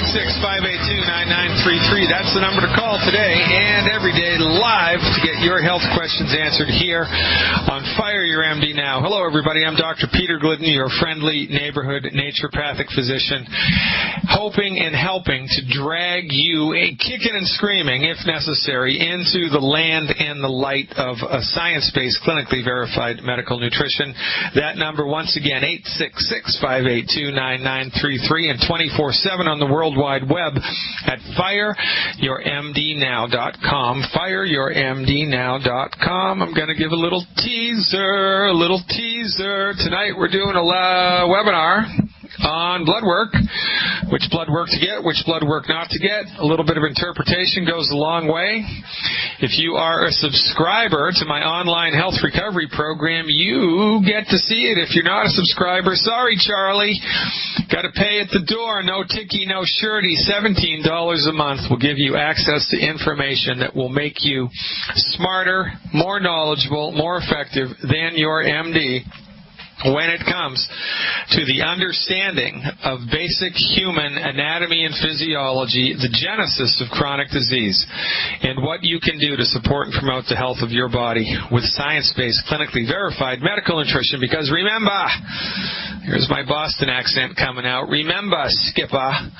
866-582-9933. That's the number to call today and every day live to get your health questions answered here on Fire Your MD Now. Hello, everybody. I'm Dr. Peter Glidden, your friendly neighborhood naturopathic physician, hoping and helping to drag you, kicking and screaming, if necessary, into the land and the light of a science-based, clinically verified medical nutrition. That number, once again, 866-582-9933 and 24/7 on the World Wide Web at fireyourmdnow.com. Fireyourmdnow.com. I'm going to give a little teaser. Tonight we're doing a webinar on blood work, which blood work to get, which blood work not to get. A little bit of interpretation goes a long way. If you are a subscriber to my online health recovery program, you get to see it. If you're not a subscriber, sorry, Charlie. Got to pay at the door. No ticky, no shirty. $17 a month will give you access to information that will make you smarter, more knowledgeable, more effective than your MD when it comes to the understanding of basic human anatomy and physiology, the genesis of chronic disease, and what you can do to support and promote the health of your body with science-based, clinically verified medical nutrition. Because remember, here's my Boston accent coming out, remember, Skipper,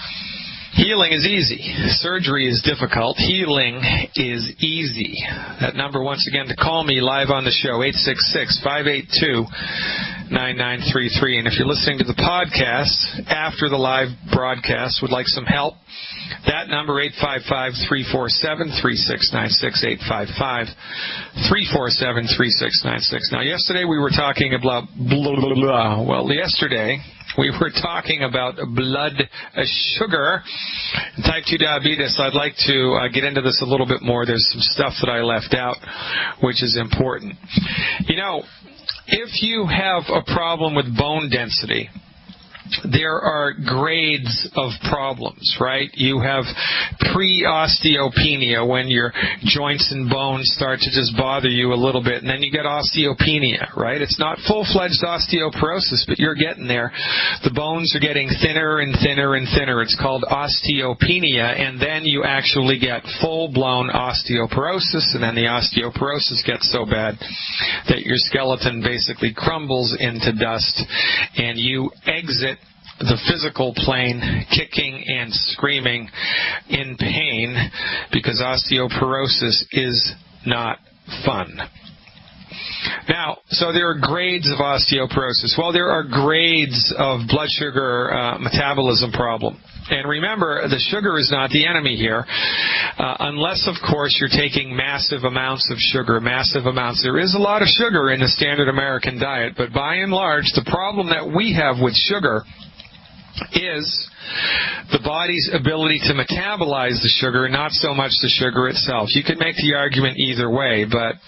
healing is easy. Surgery is difficult. Healing is easy. That number, once again, to call me live on the show, 866-582-9933. And if you're listening to the podcast after the live broadcast, would like some help, that number, 855-347-3696, 855-347-3696. Now, yesterday we were talking about yesterday we were talking about blood sugar and type 2 diabetes. I'd like to get into this a little bit more. There's some stuff that I left out, which is important. You know, if you have a problem with bone density, there are grades of problems, right? You have pre-osteopenia, when your joints and bones start to just bother you a little bit, and then you get osteopenia, right? It's not full-fledged osteoporosis, but you're getting there. The bones are getting thinner and thinner and thinner. It's called osteopenia, and then you actually get full-blown osteoporosis, and then the osteoporosis gets so bad that your skeleton basically crumbles into dust, and you exit the physical plane kicking and screaming in pain, because osteoporosis is not fun. Now, so there are grades of osteoporosis. Well, there are grades of blood sugar metabolism problem. And remember, the sugar is not the enemy here, unless, of course, you're taking massive amounts of sugar, massive amounts. There is a lot of sugar in the standard American diet, but by and large, the problem that we have with sugar is the body's ability to metabolize the sugar, not so much the sugar itself. You can make the argument either way, but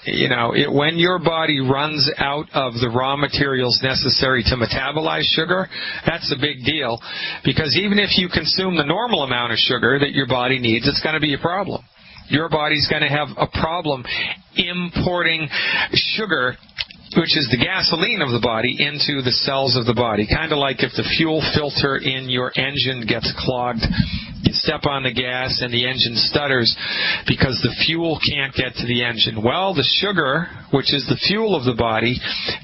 when your body runs out of the raw materials necessary to metabolize sugar, that's a big deal, because even if you consume the normal amount of sugar that your body needs, it's going to be a problem. Your body's going to have a problem importing sugar, which is the gasoline of the body, into the cells of the body. Kind of like if the fuel filter in your engine gets clogged, you step on the gas and the engine stutters because the fuel can't get to the engine. Well, the sugar, which is the fuel of the body,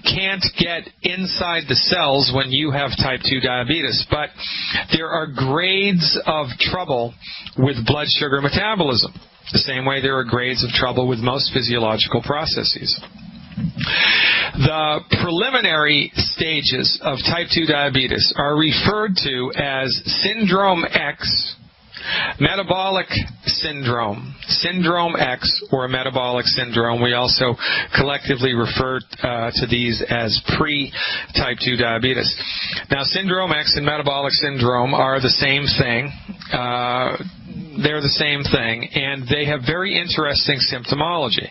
can't get inside the cells when you have type 2 diabetes. But there are grades of trouble with blood sugar metabolism, the same way there are grades of trouble with most physiological processes. The preliminary stages of type 2 diabetes are referred to as Syndrome X, Metabolic Syndrome, Syndrome X, or Metabolic Syndrome. We also collectively refer to these as pre-type 2 diabetes. Now, Syndrome X and Metabolic Syndrome are the same thing. They're the same thing, and they have very interesting symptomology.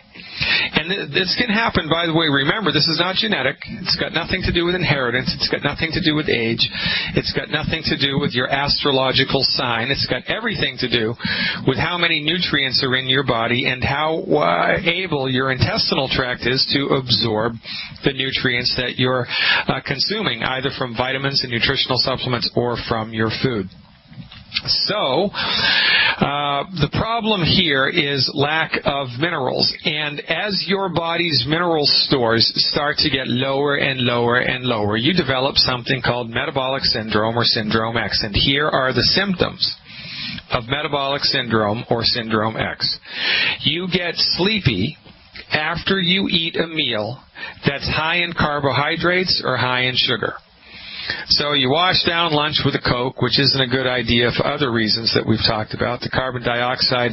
And this can happen, by the way, remember, this is not genetic. It's got nothing to do with inheritance. It's got nothing to do with age. It's got nothing to do with your astrological sign. It's got everything to do with how many nutrients are in your body and how able your intestinal tract is to absorb the nutrients that you're consuming, either from vitamins and nutritional supplements or from your food. So, the problem here is lack of minerals. And as your body's mineral stores start to get lower and lower and lower, you develop something called metabolic syndrome or syndrome X. And here are the symptoms of metabolic syndrome or syndrome X. You get sleepy after you eat a meal that's high in carbohydrates or high in sugar. So you wash down lunch with a Coke, which isn't a good idea for other reasons that we've talked about. The carbon dioxide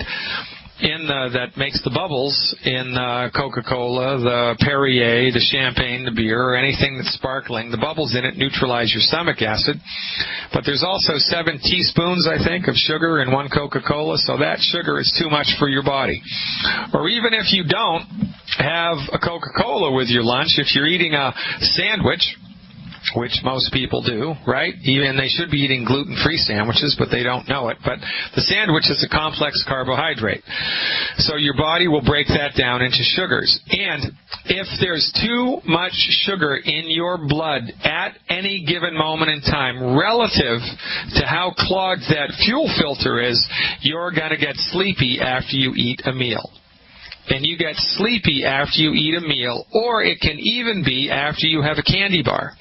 that makes the bubbles in Coca-Cola, the Perrier, the champagne, the beer, or anything that's sparkling, the bubbles in it neutralize your stomach acid. But there's also 7 teaspoons, I think, of sugar in one Coca-Cola, so that sugar is too much for your body. Or even if you don't have a Coca-Cola with your lunch, if you're eating a sandwich, which most people do, right? Even they should be eating gluten-free sandwiches, but they don't know it. But the sandwich is a complex carbohydrate. So your body will break that down into sugars. And if there's too much sugar in your blood at any given moment in time, relative to how clogged that fuel filter is, you're going to get sleepy after you eat a meal. And you get sleepy after you eat a meal, or it can even be after you have a candy bar,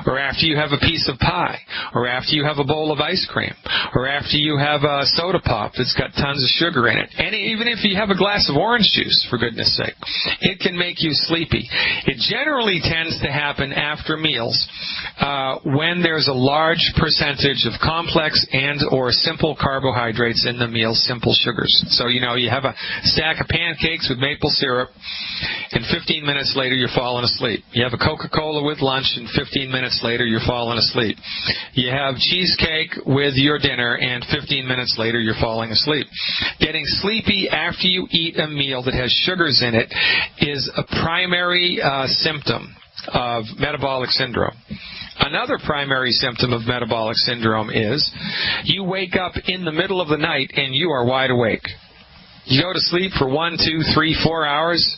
or after you have a piece of pie, or after you have a bowl of ice cream, or after you have a soda pop that's got tons of sugar in it. And even if you have a glass of orange juice, for goodness sake, it can make you sleepy. It generally tends to happen after meals when there's a large percentage of complex and or simple carbohydrates in the meal, simple sugars. So, you have a stack of pancakes with maple syrup, and 15 minutes later you're falling asleep. You have a Coca-Cola with lunch, and 15 minutes later you're falling asleep. You have cheesecake with your dinner, and 15 minutes later you're falling asleep. Getting sleepy after you eat a meal that has sugars in it is a primary symptom of metabolic syndrome. Another primary symptom of metabolic syndrome is you wake up in the middle of the night and you are wide awake. You go to sleep for 1, 2, 3, 4 hours,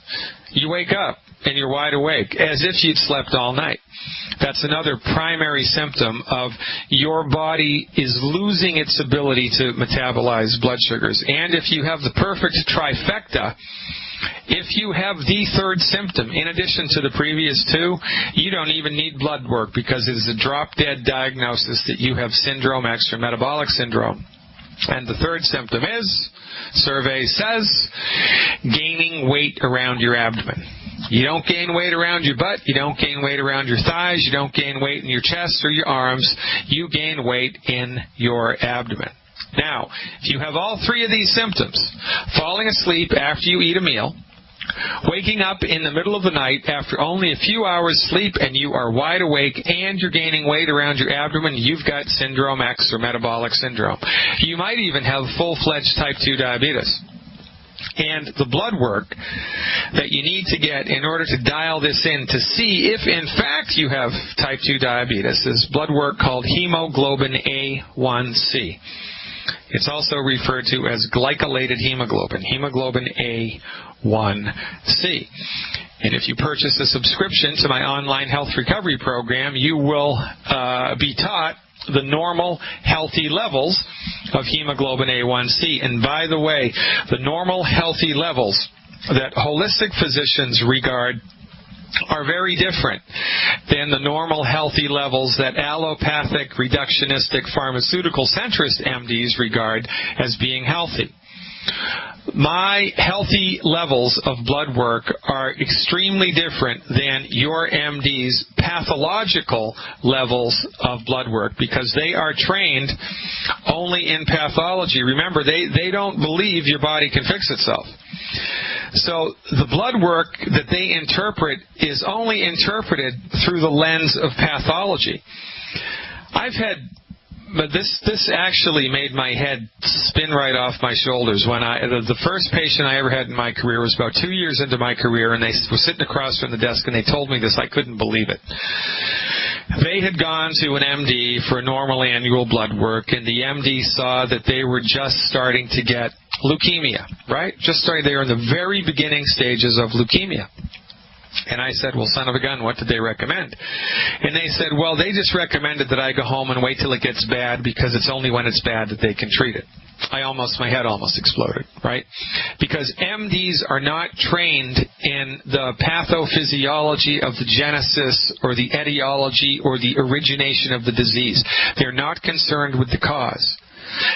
you wake up and you're wide awake, as if you'd slept all night. That's another primary symptom of your body is losing its ability to metabolize blood sugars. And if you have the perfect trifecta, if you have the third symptom, in addition to the previous 2, you don't even need blood work, because it is a drop-dead diagnosis that you have syndrome X or metabolic syndrome. And the third symptom is, survey says, gaining weight around your abdomen. You don't gain weight around your butt, you don't gain weight around your thighs, you don't gain weight in your chest or your arms, you gain weight in your abdomen. Now, if you have all 3 of these symptoms, falling asleep after you eat a meal, waking up in the middle of the night after only a few hours sleep and you are wide awake and you're gaining weight around your abdomen, you've got syndrome X or metabolic syndrome. You might even have full-fledged type 2 diabetes. And the blood work that you need to get in order to dial this in to see if in fact you have type 2 diabetes is blood work called hemoglobin A1C. It's also referred to as glycolated hemoglobin, hemoglobin A1C. And if you purchase a subscription to my online health recovery program, you will be taught the normal healthy levels of hemoglobin A1C. And by the way, the normal healthy levels that holistic physicians regard are very different than the normal healthy levels that allopathic, reductionistic, pharmaceutical centrist MDs regard as being healthy. My healthy levels of blood work are extremely different than your MD's pathological levels of blood work, because they are trained only in pathology. Remember, they don't believe your body can fix itself. So the blood work that they interpret is only interpreted through the lens of pathology. But this actually made my head spin right off my shoulders when the first patient I ever had in my career was about 2 years into my career, and they were sitting across from the desk and they told me this. I couldn't believe it. They had gone to an MD for normal annual blood work, and the MD saw that they were just starting to get leukemia, right? They were in the very beginning stages of leukemia. And I said, well, son of a gun, what did they recommend? And they said, well, they just recommended that I go home and wait till it gets bad because it's only when it's bad that they can treat it. My head almost exploded, right? Because MDs are not trained in the pathophysiology of the genesis or the etiology or the origination of the disease. They're not concerned with the cause.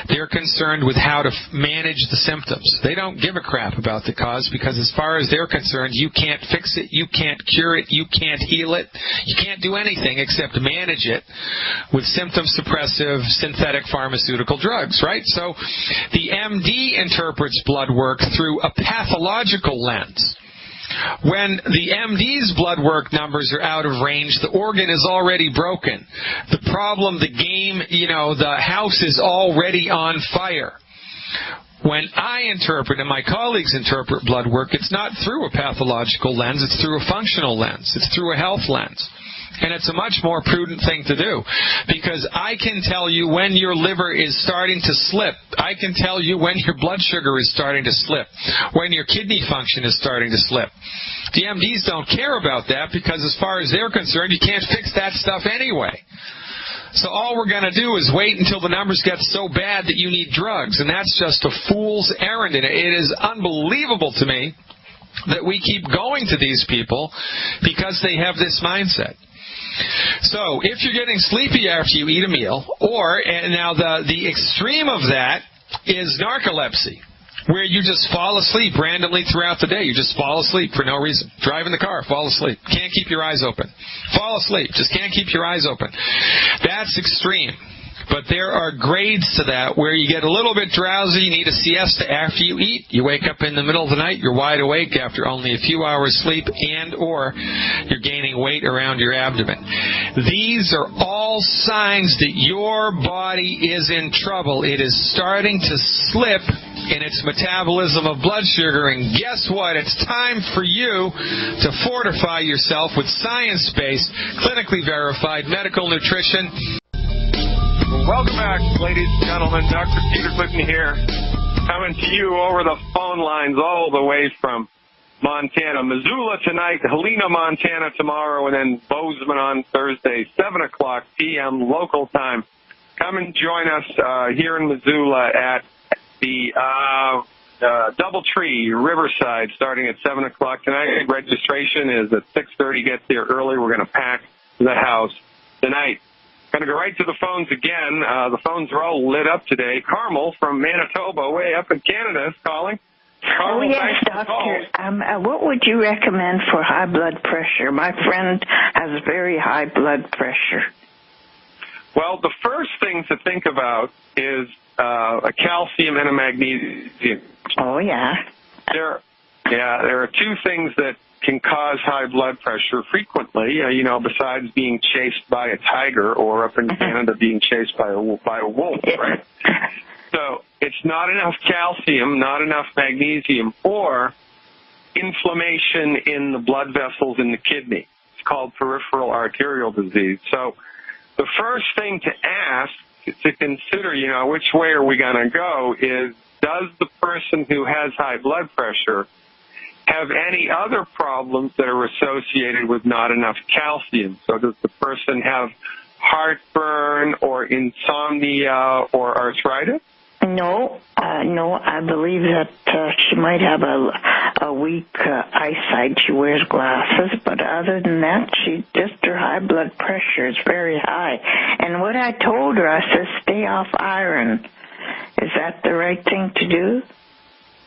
They're concerned with how to manage the symptoms. They don't give a crap about the cause because as far as they're concerned, you can't fix it, you can't cure it, you can't heal it, you can't do anything except manage it with symptom-suppressive synthetic pharmaceutical drugs, right? So the MD interprets blood work through a pathological lens. When the MD's blood work numbers are out of range, the organ is already broken. The problem, the game, the house is already on fire. When I interpret and my colleagues interpret blood work, it's not through a pathological lens, it's through a functional lens, it's through a health lens. And it's a much more prudent thing to do because I can tell you when your liver is starting to slip. I can tell you when your blood sugar is starting to slip, when your kidney function is starting to slip. The MDs don't care about that because as far as they're concerned, you can't fix that stuff anyway. So all we're going to do is wait until the numbers get so bad that you need drugs, and that's just a fool's errand. And it is unbelievable to me that we keep going to these people because they have this mindset. So if you're getting sleepy after you eat a meal, and now the extreme of that is narcolepsy, where you just fall asleep randomly throughout the day. You just fall asleep for no reason. Driving the car, fall asleep. Can't keep your eyes open. Fall asleep, just can't keep your eyes open. That's extreme. But there are grades to that where you get a little bit drowsy, you need a siesta after you eat, you wake up in the middle of the night, you're wide awake after only a few hours sleep, and or you're gaining weight around your abdomen. These are all signs that your body is in trouble. It is starting to slip in its metabolism of blood sugar, and guess what? It's time for you to fortify yourself with science-based, clinically verified medical nutrition. Welcome back, ladies and gentlemen. Dr. Peter Glidden here, coming to you over the phone lines all the way from Montana. Missoula tonight, Helena, Montana tomorrow, and then Bozeman on Thursday, 7 o'clock p.m. local time. Come and join us here in Missoula at the Doubletree Riverside starting at 7 o'clock tonight. Registration is at 6:30. Get there early. We're going to pack the house tonight. Going to go right to the phones again. The phones are all lit up today. Carmel from Manitoba, way up in Canada, is calling. Carmel, yes, doctor. What would you recommend for high blood pressure? My friend has very high blood pressure. Well, the first thing to think about is a calcium and a magnesium. Oh, yeah. There are two things that can cause high blood pressure frequently, besides being chased by a tiger or up in Canada being chased by a wolf, right? So it's not enough calcium, not enough magnesium, or inflammation in the blood vessels in the kidney. It's called peripheral arterial disease. So the first thing to ask, to consider, which way are we going to go, is does the person who has high blood pressure have any other problems that are associated with not enough calcium? So does the person have heartburn or insomnia or arthritis? No, I believe that she might have a weak eyesight. She wears glasses, but other than that, her high blood pressure is very high. And what I told her, I said, stay off iron. Is that the right thing to do?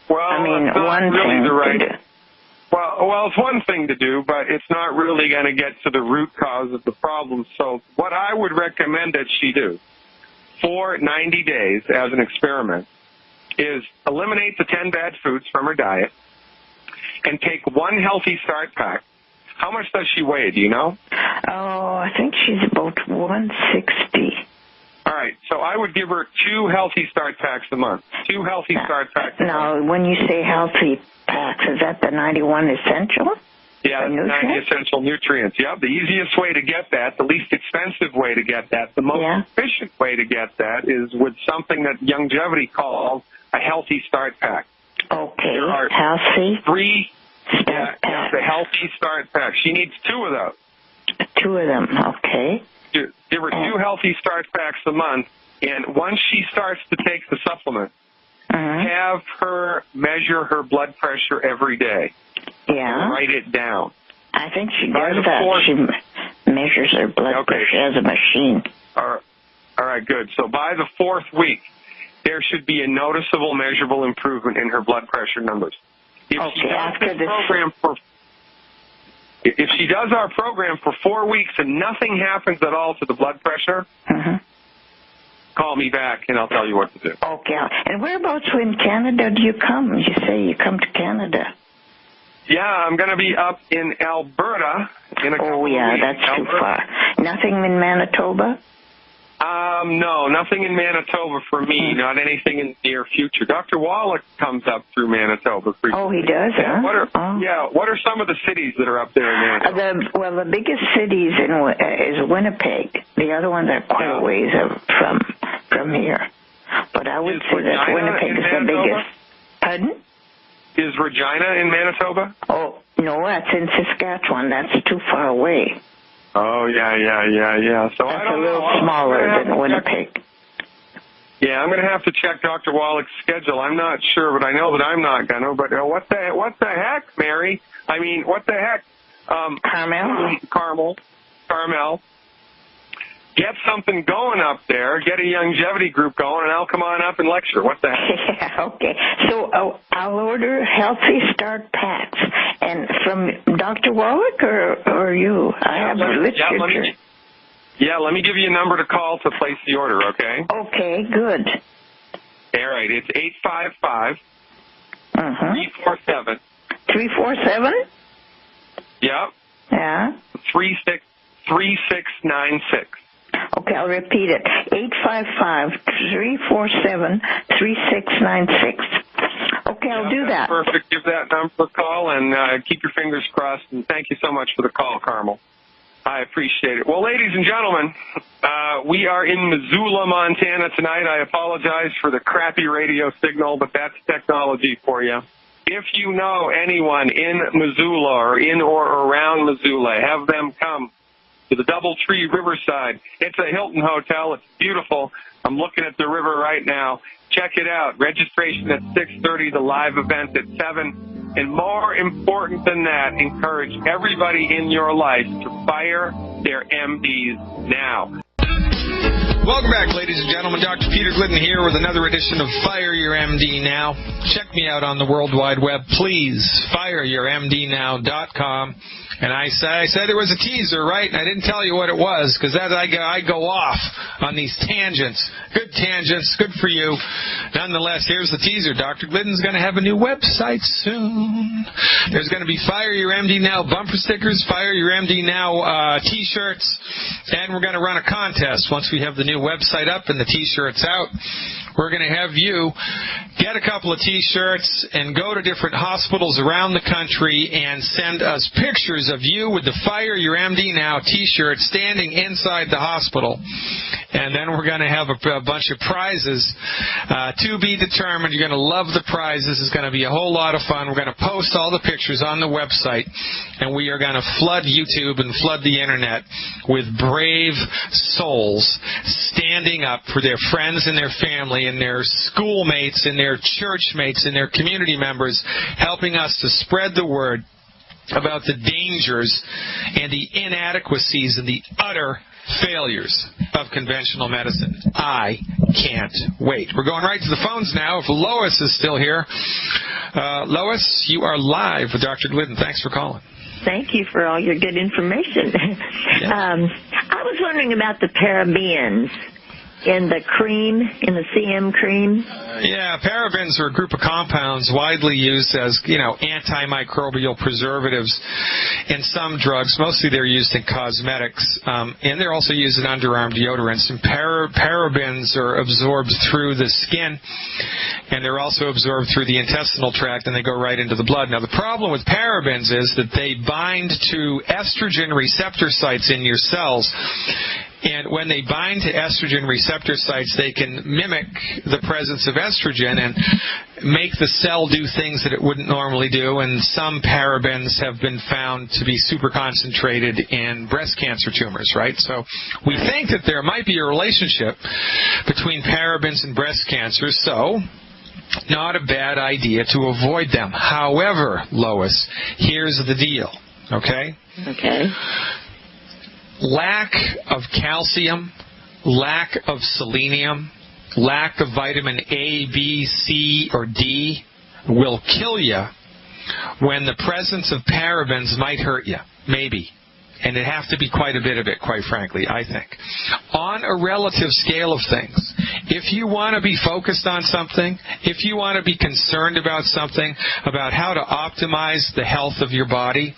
Well, it's not really the right. Well, it's one thing to do, but it's not really going to get to the root cause of the problem. So what I would recommend that she do for 90 days as an experiment is eliminate the 10 bad foods from her diet and take one healthy start pack. How much does she weigh? Do you know? Oh, I think she's about 160. All right, so I would give her 2 healthy start packs a month. 2 healthy start packs a month. Now, when you say healthy packs, is that the 91 essential? Yeah, 90 essential nutrients. Yeah, the easiest way to get that, the least expensive way to get that, the most efficient way to get that is with something that Longevity calls a healthy start pack. Okay, there are healthy. Start packs. The Healthy Start Pack. She needs 2 of those. 2 of them, okay. Give her 2 Healthy Start Packs a month, and once she starts to take the supplement, have her measure her blood pressure every day. Yeah. Write it down. I think she does that. She measures her blood pressure as a machine. All right, good. So by the 4th week, there should be a noticeable, measurable improvement in her blood pressure numbers. If she does our program for 4 weeks and nothing happens at all to the blood pressure, call me back and I'll tell you what to do. Okay. And whereabouts in Canada do you come? You say you come to Canada. Yeah, I'm going to be up in Alberta in a couple of weeks. That's too far. Nothing in Manitoba? No, nothing in Manitoba for me, not anything in the near future. Dr. Wallach comes up through Manitoba frequently. Oh, he does, huh? What are some of the cities that are up there in Manitoba? The biggest cities is Winnipeg. The other ones are quite a ways from here. But I would say that Winnipeg is the biggest. Pardon? Is Regina in Manitoba? Oh, no, that's in Saskatchewan. That's too far away. Oh, yeah. So that's a little smaller than Winnipeg. Yeah, I'm going to have to check Dr. Wallach's schedule. I'm not sure, but I know that I'm not going to. But what the heck, Mary? I mean, what the heck? Carmel. Get something going up there. Get a longevity group going, and I'll come on up and lecture. What the heck? Yeah, okay. So I'll order Healthy Start Packs. And from Dr. Wallach or you? I have a literature. Let me give you a number to call to place the order, okay? Okay, good. All right, it's 855 347 347? Yep. Yeah. 3696. Okay, I'll repeat it. 855-347-3696. Okay, I'll do that. Perfect. Give that number a call and keep your fingers crossed. And thank you so much for the call, Carmel. I appreciate it. Well, ladies and gentlemen, we are in Missoula, Montana tonight. I apologize for the crappy radio signal, but that's technology for you. If you know anyone in Missoula or in or around Missoula, have them come to the DoubleTree Riverside. It's a Hilton hotel. It's beautiful. I'm looking at the river right now. Check it out. Registration at 6:30, the live event at 7. And more important than that, encourage everybody in your life to fire their MDs now. Welcome back, ladies and gentlemen. Dr. Peter Glidden here with another edition of Fire Your MD Now. Check me out on the World Wide Web, please. FireYourMDNow.com. And I said there was a teaser, right? And I didn't tell you what it was, because I go off on these tangents. Good tangents, good for you. Nonetheless, here's the teaser. Dr. Glidden's going to have a new website soon. There's going to be Fire Your MD Now bumper stickers, Fire Your MD Now T-shirts, and we're going to run a contest once we have the new website up and the T-shirts out. We're going to have you get a couple of T-shirts and go to different hospitals around the country and send us pictures of you with the Fire Your MD Now T-shirt standing inside the hospital. And then we're going to have a bunch of prizes to be determined. You're going to love the prizes. It's going to be a whole lot of fun. We're going to post all the pictures on the website, and we are going to flood YouTube and flood the Internet with brave souls standing up for their friends and their family and their schoolmates and their church mates and their community members, helping us to spread the word about the dangers and the inadequacies and the utter failures of conventional medicine. I can't wait. We're going right to the phones now. If Lois is still here. Lois, you are live with Dr. Glidden. Thanks for calling. Thank you for all your good information. I was wondering about the parabens in the cream, in the CM cream. Parabens are a group of compounds widely used as, antimicrobial preservatives in some drugs. Mostly they're used in cosmetics, and they're also used in underarm deodorants. And parabens are absorbed through the skin, and they're also absorbed through the intestinal tract, and they go right into the blood. Now, the problem with parabens is that they bind to estrogen receptor sites in your cells, And when they bind to estrogen receptor sites, they can mimic the presence of estrogen and make the cell do things that it wouldn't normally do. And some parabens have been found to be super concentrated in breast cancer tumors, right? So we think that there might be a relationship between parabens and breast cancer. So not a bad idea to avoid them. However, Lois, here's the deal, okay? Okay. Lack of calcium, lack of selenium, lack of vitamin A, B, C, or D will kill you when the presence of parabens might hurt you, maybe. And it'd have to be quite a bit of it, quite frankly, I think. On a relative scale of things, if you want to be focused on something, if you want to be concerned about something, about how to optimize the health of your body,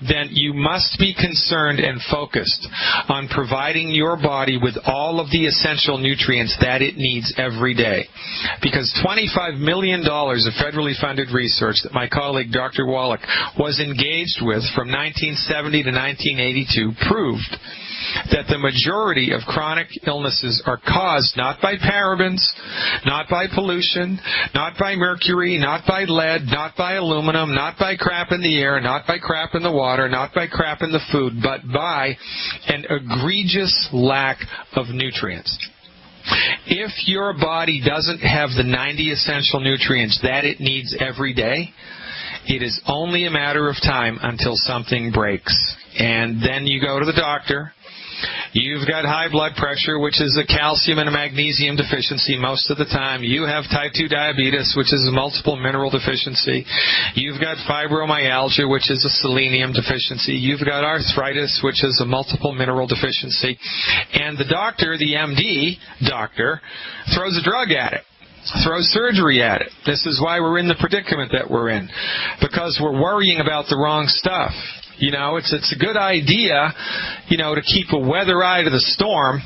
then you must be concerned and focused on providing your body with all of the essential nutrients that it needs every day. Because $25 million of federally funded research that my colleague Dr. Wallach was engaged with from 1970 to 1982 proved that the majority of chronic illnesses are caused not by parabens, not by pollution, not by mercury, not by lead, not by aluminum, not by crap in the air, not by crap in the water, not by crap in the food, but by an egregious lack of nutrients. If your body doesn't have the 90 essential nutrients that it needs every day, it is only a matter of time until something breaks. And then you go to the doctor. You've got high blood pressure, which is a calcium and a magnesium deficiency most of the time. You have type 2 diabetes, which is a multiple mineral deficiency. You've got fibromyalgia, which is a selenium deficiency. You've got arthritis, which is a multiple mineral deficiency. And the doctor, the MD doctor, throws a drug at it. Throw surgery at it. This is why we're in the predicament that we're in, because we're worrying about the wrong stuff. You know, it's a good idea, you know, to keep a weather eye to the storm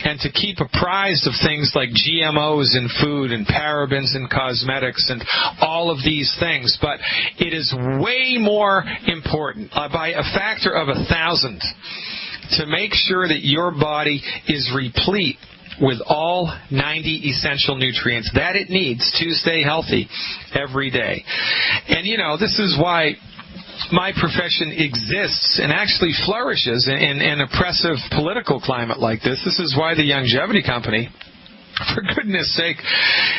and to keep apprised of things like GMOs in food and parabens in cosmetics and all of these things. But it is way more important, by a factor of 1,000, to make sure that your body is replete with all 90 essential nutrients that it needs to stay healthy every day. And, you know, this is why my profession exists and actually flourishes in an oppressive political climate like this. This is why the Longevity Company, for goodness sake,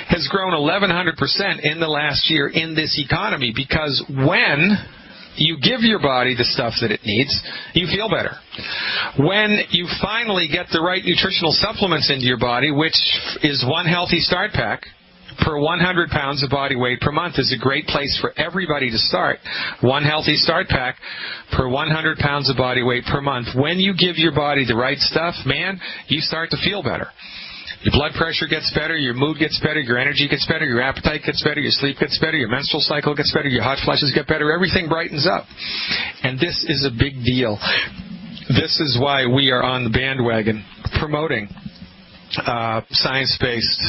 has grown 1,100% in the last year in this economy, because when you give your body the stuff that it needs, you feel better. When you finally get the right nutritional supplements into your body, which is one healthy start pack per 100 pounds of body weight per month is a great place for everybody to start. One healthy start pack per 100 pounds of body weight per month. When you give your body the right stuff, man, you start to feel better. Your blood pressure gets better, your mood gets better, your energy gets better, your appetite gets better, your sleep gets better, your menstrual cycle gets better, your hot flushes get better, everything brightens up. And this is a big deal. This is why we are on the bandwagon promoting science-based,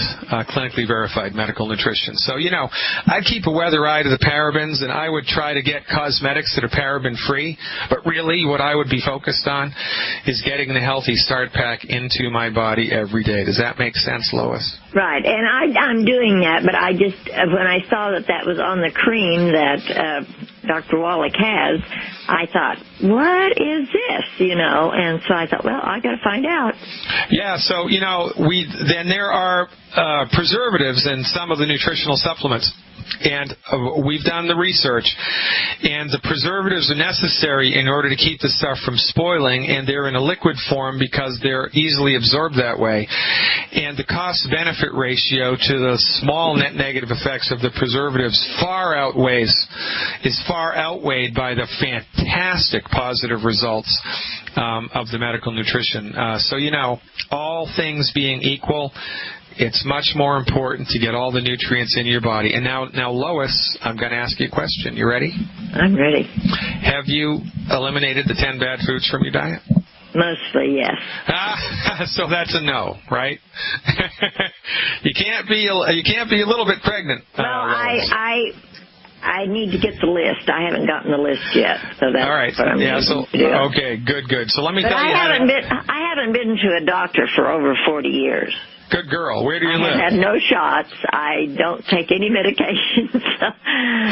clinically verified medical nutrition. So, you know, I'd keep a weather eye to the parabens, and I would try to get cosmetics that are paraben-free. But really, what I would be focused on is getting the healthy start pack into my body every day. Does that make sense, Lois? Right, and I'm doing that, but I just, when I saw that was on the cream that Dr. Wallach has, I thought, what is this, you know? And so I thought, well, I got to find out. Yeah, so, you know, then there are preservatives in some of the nutritional supplements. And we've done the research, and the preservatives are necessary in order to keep the stuff from spoiling, and they're in a liquid form because they're easily absorbed that way. And the cost-benefit ratio to the small net negative effects of the preservatives is far outweighed by the fantastic positive results of the medical nutrition. So, you know, all things being equal, it's much more important to get all the nutrients in your body. And now, Lois, I'm going to ask you a question. You ready? I'm ready. Have you eliminated the 10 bad foods from your diet? Mostly, yes. So that's a no, right? You can't be a little bit pregnant. Well, I need to get the list. I haven't gotten the list yet, so that's all right. what I'm yeah. going So to do. okay, good. So let me tell you. I haven't haven't been to a doctor for over 40 years. Good girl. Where do you live? I had no shots. I don't take any medications.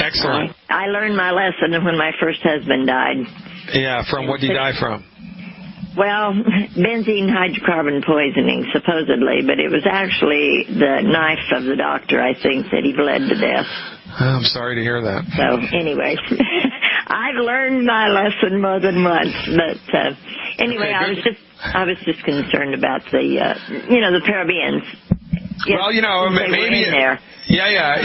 Excellent. I learned my lesson when my first husband died. Yeah, from what did he die from? Well, benzene hydrocarbon poisoning, supposedly, but it was actually the knife of the doctor, I think, that he bled to death. I'm sorry to hear that. So, anyway, I've learned my lesson more than once. But anyway, okay, I was just concerned about the, the parabens. Well, maybe there. Yeah.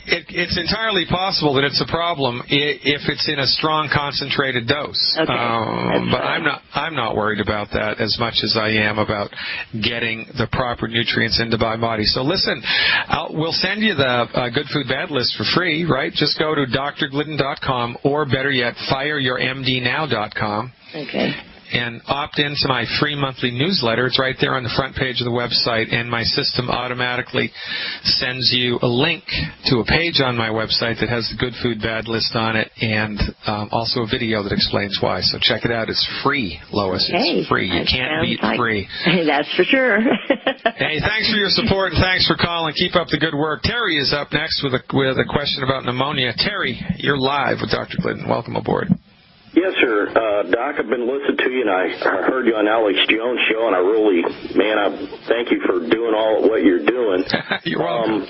If it's entirely possible that it's a problem if it's in a strong concentrated dose. Okay. But I'm not worried about that as much as I am about getting the proper nutrients into my body. So listen, we'll send you the Good Food Bad list for free, right? Just go to drglidden.com or better yet, fireyourmdnow.com. Okay. And opt into my free monthly newsletter. It's right there on the front page of the website, and my system automatically sends you a link to a page on my website that has the Good Food Bad list on it, and also a video that explains why. So check it out. It's free, Lois. Okay. It's free. You can't beat free. That's for sure. Hey, thanks for your support, and thanks for calling. Keep up the good work. Terry is up next with a question about pneumonia. Terry, you're live with Dr. Glidden. Welcome aboard. Yes, sir. Doc, I've been listening to you, and I heard you on Alex Jones' show, and I thank you for doing all of what you're doing. You're welcome.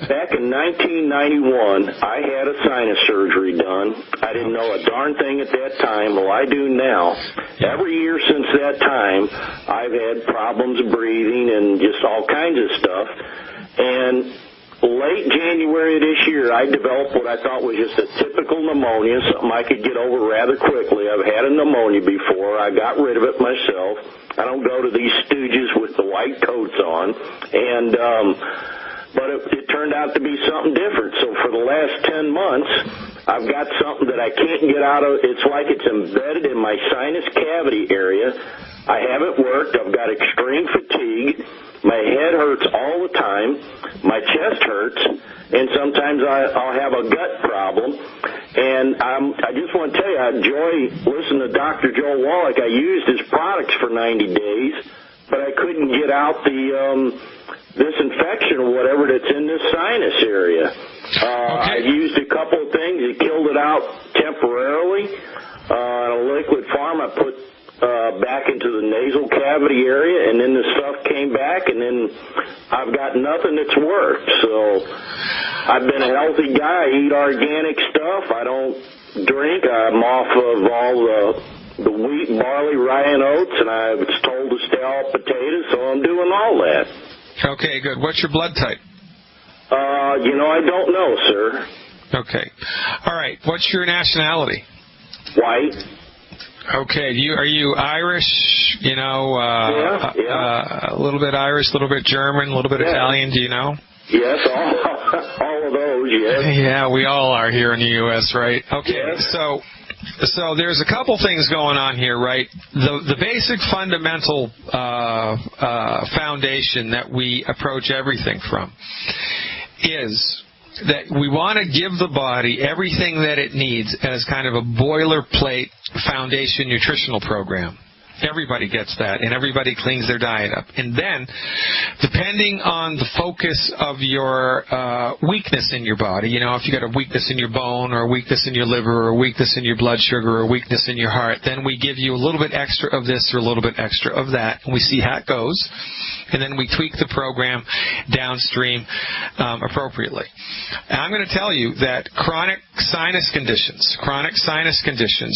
Back in 1991, I had a sinus surgery done. I didn't know a darn thing at that time. Well, I do now. Every year since that time, I've had problems breathing and just all kinds of stuff. And late January of this year, I developed what I thought was just a typical pneumonia, something I could get over rather quickly. I've had a pneumonia before. I got rid of it myself. I don't go to these stooges with the white coats on. But it turned out to be something different. So for the last 10 months, I've got something that I can't get out of. It's like it's embedded in my sinus cavity area. I haven't worked. I've got extreme fatigue. My head hurts all the time. My chest hurts. And sometimes I'll have a gut problem. And I just want to tell you, I enjoy listening to Dr. Joe Wallach. I used his products for 90 days, but I couldn't get out this infection or whatever that's in this sinus area. I used a couple of things. It killed it out temporarily. In a liquid form, I put back into the nasal cavity area, and then the stuff came back, and then I've got nothing that's worked. So I've been a healthy guy. I eat organic stuff. I don't drink. I'm off of all the wheat, barley, rye, and oats, and I was told to stay off potatoes, so I'm doing all that. Okay, good. What's your blood type? I don't know, sir. Okay. All right. What's your nationality? White. Okay. Are you Irish? Yeah. A little bit Irish, a little bit German, a little bit Italian. Do you know? Yes, all of those. Yes. Yeah, we all are here in the U.S., right? Okay. Yes. So there's a couple things going on here, right? The basic fundamental foundation that we approach everything from is that we want to give the body everything that it needs as kind of a boilerplate foundation nutritional program. Everybody gets that, and everybody cleans their diet up. And then, depending on the focus of your weakness in your body, if you got a weakness in your bone or a weakness in your liver or a weakness in your blood sugar or a weakness in your heart, then we give you a little bit extra of this or a little bit extra of that, and we see how it goes. And then we tweak the program downstream appropriately. And I'm going to tell you that chronic sinus conditions,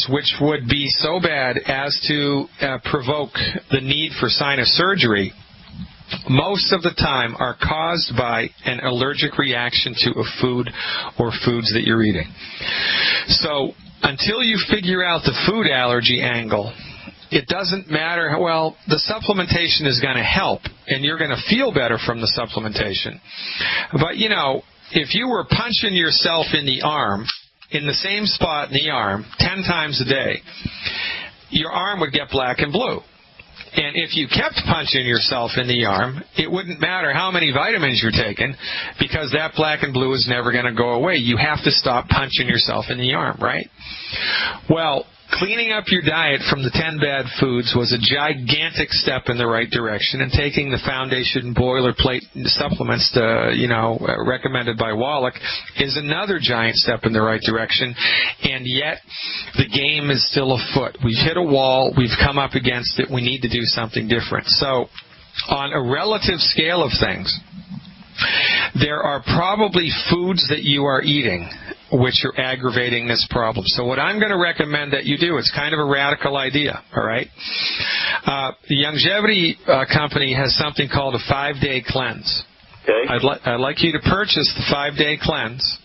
which would be so bad as to provoke the need for sinus surgery, most of the time are caused by an allergic reaction to a food or foods that you're eating. So until you figure out the food allergy angle, it doesn't matter. Well, the supplementation is going to help, and you're going to feel better from the supplementation. But, if you were punching yourself in the arm, in the same spot in the arm, 10 times a day, your arm would get black and blue. And if you kept punching yourself in the arm, it wouldn't matter how many vitamins you're taking, because that black and blue is never going to go away. You have to stop punching yourself in the arm, right? Well, Cleaning up your diet from the 10 bad foods was a gigantic step in the right direction, and taking the foundation boilerplate supplements recommended by Wallach is another giant step in the right direction, and yet the game is still afoot. We've hit a wall. We've come up against it. We need to do something different. So on a relative scale of things, there are probably foods that you are eating which are aggravating this problem. So what I'm going to recommend that you do, it's kind of a radical idea, all right? The Longevity company has something called a 5-day cleanse. Okay. I'd like you to purchase the 5-day cleanse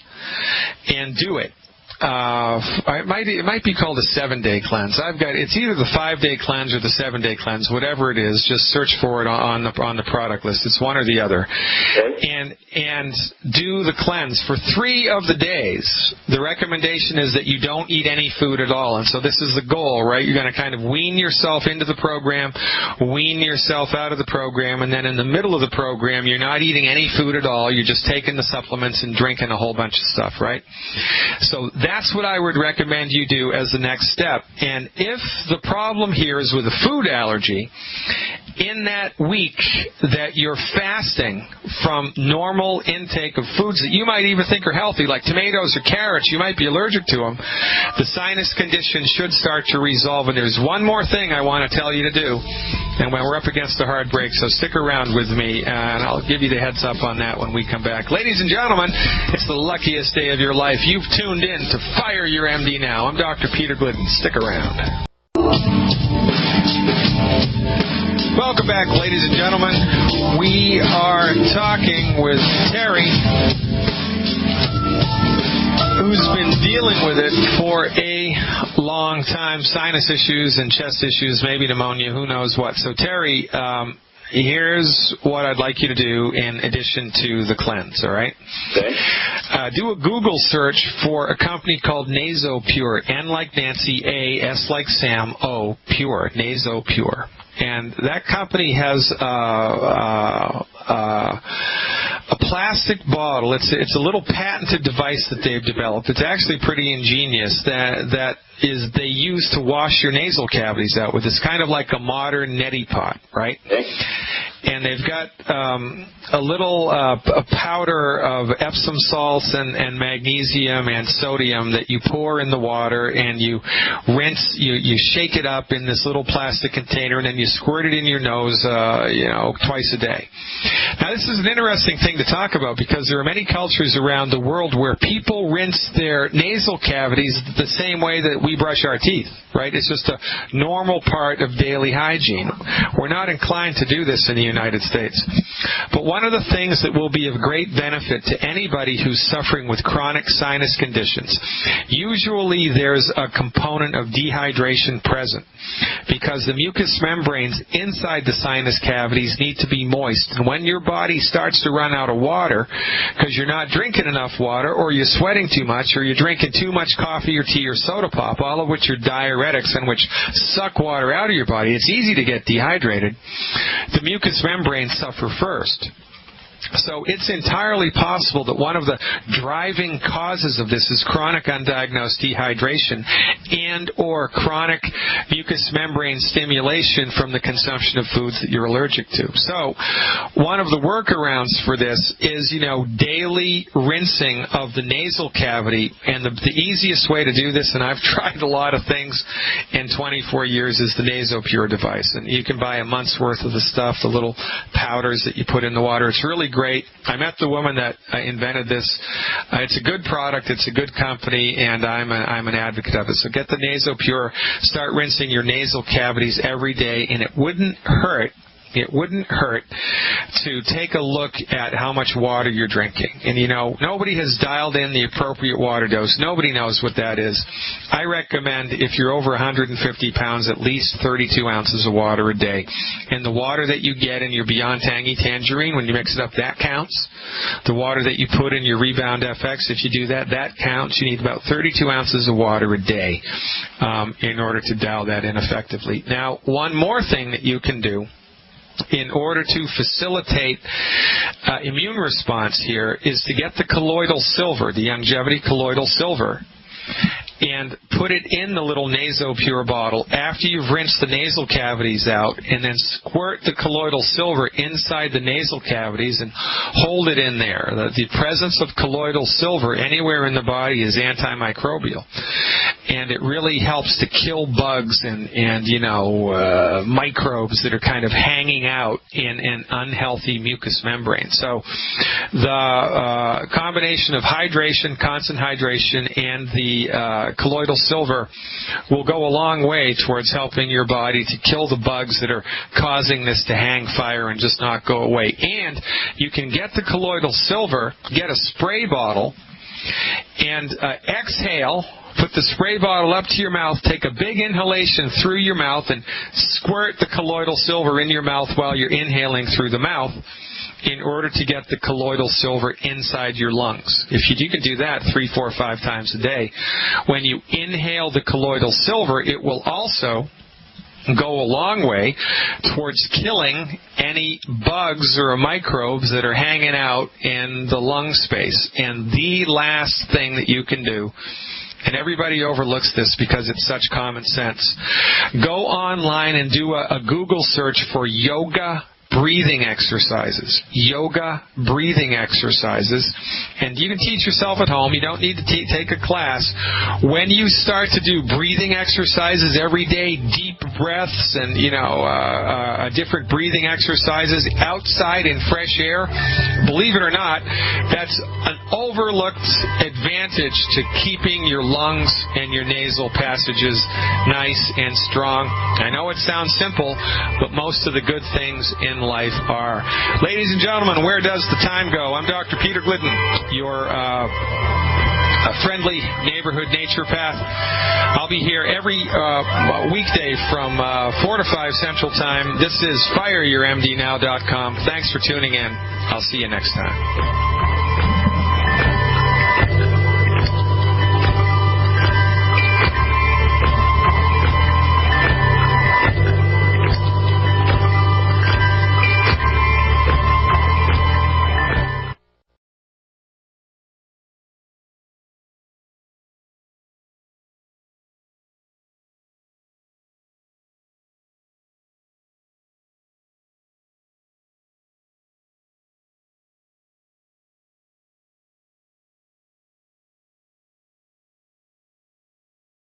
and do it. It might be called a 7-day cleanse. It's either the 5-day cleanse or the 7-day cleanse, whatever it is. Just search for it on the product list. It's one or the other. Okay. And do the cleanse for 3 of the days. The recommendation is that you don't eat any food at all. And so this is the goal, right? You're going to kind of wean yourself into the program, wean yourself out of the program, and then in the middle of the program, you're not eating any food at all. You're just taking the supplements and drinking a whole bunch of stuff, right? So that's what I would recommend you do as the next step. And if the problem here is with a food allergy, in that week that you're fasting from normal intake of foods that you might even think are healthy, like tomatoes or carrots, you might be allergic to them, the sinus condition should start to resolve. And there's one more thing I want to tell you to do, and when we're up against the hard break, so stick around with me, and I'll give you the heads up on that when we come back. Ladies and gentlemen, it's the luckiest day of your life. You've tuned in to Fire Your MD Now. I'm Dr. Peter Glidden. Stick around. Welcome back, ladies and gentlemen. We are talking with Terry, who's been dealing with it for a long time, sinus issues and chest issues, maybe pneumonia, who knows what. So, Terry, here's what I'd like you to do in addition to the cleanse, all right? Okay. Do a Google search for a company called NasoPure, N like Nancy, A, S like Sam, O, Pure, NasoPure. And that company has a plastic bottle. It's a little patented device that they've developed. It's actually pretty ingenious. They use to wash your nasal cavities out with. It's kind of like a modern neti pot, right? Okay. And they've got a little a powder of Epsom salts and magnesium and sodium that you pour in the water, and you rinse. You shake it up in this little plastic container, and then you squirt it in your nose, twice a day. Now, this is an interesting thing to talk about because there are many cultures around the world where people rinse their nasal cavities the same way that we brush our teeth, right? It's just a normal part of daily hygiene. We're not inclined to do this in the United States. But one of the things that will be of great benefit to anybody who's suffering with chronic sinus conditions, usually there's a component of dehydration present because the mucous membranes inside the sinus cavities need to be moist. And when your body starts to run out of water because you're not drinking enough water, or you're sweating too much, or you're drinking too much coffee or tea or soda pop, all of which are diuretics and which suck water out of your body, it's easy to get dehydrated. The mucous membranes suffer first. So it's entirely possible that one of the driving causes of this is chronic undiagnosed dehydration and or chronic mucous membrane stimulation from the consumption of foods that you're allergic to. So one of the workarounds for this is, daily rinsing of the nasal cavity. And the easiest way to do this, and I've tried a lot of things in 24 years, is the NasoPure device. And you can buy a month's worth of the stuff, the little powders that you put in the water. It's really great. I met the woman that invented this. It's a good product. It's a good company, and I'm an advocate of it. So get the NasoPure. Start rinsing your nasal cavities every day, and it wouldn't hurt. It wouldn't hurt to take a look at how much water you're drinking. And, nobody has dialed in the appropriate water dose. Nobody knows what that is. I recommend, if you're over 150 pounds, at least 32 ounces of water a day. And the water that you get in your Beyond Tangy Tangerine, when you mix it up, that counts. The water that you put in your Rebound FX, if you do that, that counts. You need about 32 ounces of water a day in order to dial that in effectively. Now, one more thing that you can do in order to facilitate immune response here is to get the colloidal silver, the Longevity colloidal silver, and put it in the little NasoPure bottle after you've rinsed the nasal cavities out, and then squirt the colloidal silver inside the nasal cavities and hold it in there. The presence of colloidal silver anywhere in the body is antimicrobial, and it really helps to kill bugs and microbes that are kind of hanging out in an unhealthy mucous membrane. So the combination of hydration, constant hydration, and the colloidal silver will go a long way towards helping your body to kill the bugs that are causing this to hang fire and just not go away. And you can get the colloidal silver, get a spray bottle, and exhale. Put the spray bottle up to your mouth, take a big inhalation through your mouth, and squirt the colloidal silver in your mouth while you're inhaling through the mouth in order to get the colloidal silver inside your lungs. If you can do that 3, 4, 5 times a day, when you inhale the colloidal silver, it will also go a long way towards killing any bugs or microbes that are hanging out in the lung space. And the last thing that you can do, and everybody overlooks this because it's such common sense, go online and do a Google search for yoga breathing exercises. Yoga breathing exercises. And you can teach yourself at home. You don't need to take a class. When you start to do breathing exercises every day, deep breaths and, different breathing exercises outside in fresh air, believe it or not, that's an overlooked advantage to keeping your lungs and your nasal passages nice and strong. I know it sounds simple, but most of the good things in life are. Ladies and gentlemen, where does the time go? I'm Dr. Peter Glidden, your friendly neighborhood naturopath. I'll be here every weekday from 4 to 5 Central Time. This is FireYourMDNow.com. Thanks for tuning in. I'll see you next time.